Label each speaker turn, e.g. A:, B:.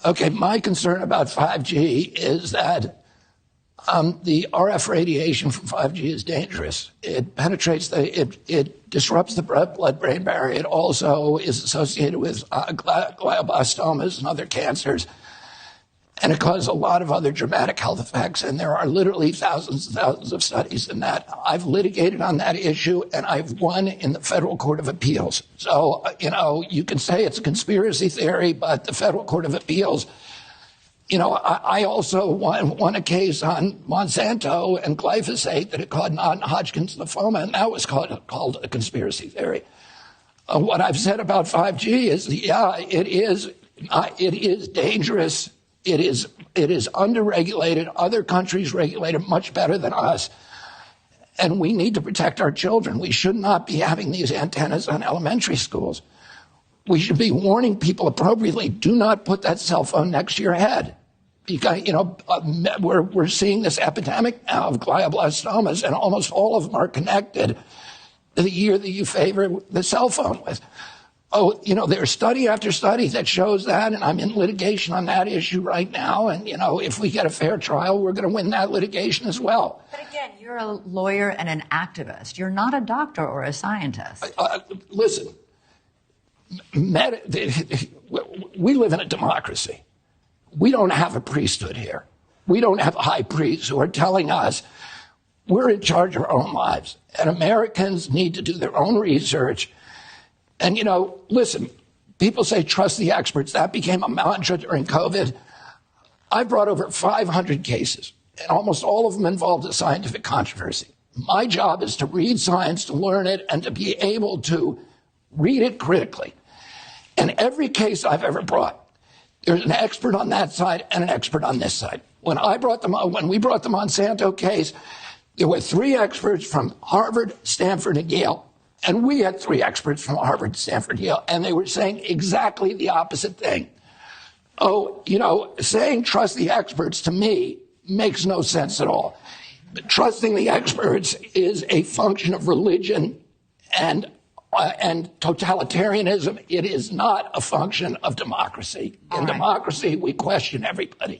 A: Okay, my concern about 5G is that the RF radiation from 5G is dangerous. It penetrates it disrupts the blood-brain barrier. It also is associated with glioblastomas and other cancers. And it causes a lot of other dramatic health effects. And there are literally thousands and thousands of studies in that. I've litigated on that issue, and I've won in the Federal Court of Appeals. So, you can say it's a conspiracy theory, but the Federal Court of Appeals, I also won a case on Monsanto and glyphosate that it caused non-Hodgkin's lymphoma, and that was called a conspiracy theory. What I've said about 5G is, it is dangerous. It is underregulated. Other countries regulate it much better than us. And we need to protect our children. We should not be having these antennas on elementary schools. We should be warning people appropriately, do not put that cell phone next to your head. Because, we're seeing this epidemic now of glioblastomas, and almost all of them are connected to the year that you favor the cell phone with. There's study after study that shows that, and I'm in litigation on that issue right now. And, if we get a fair trial, we're going to win that litigation as well.
B: But again, you're a lawyer and an activist. You're not a doctor or a scientist.
A: Listen, we live in a democracy. We don't have a priesthood here. We don't have high priests who are telling us we're in charge of our own lives. And Americans need to do their own research. And, listen, people say trust the experts. That became a mantra during COVID. I brought over 500 cases, and almost all of them involved a scientific controversy. My job is to read science, to learn it, and to be able to read it critically. And every case I've ever brought, there's an expert on that side and an expert on this side. When we brought the Monsanto case, there were 3 experts from Harvard, Stanford, and Yale. And we had 3 experts from Harvard, Stanford, Yale, and they were saying exactly the opposite thing. Saying trust the experts to me makes no sense at all. Trusting the experts is a function of religion and totalitarianism. It is not a function of democracy. In democracy, we question everybody.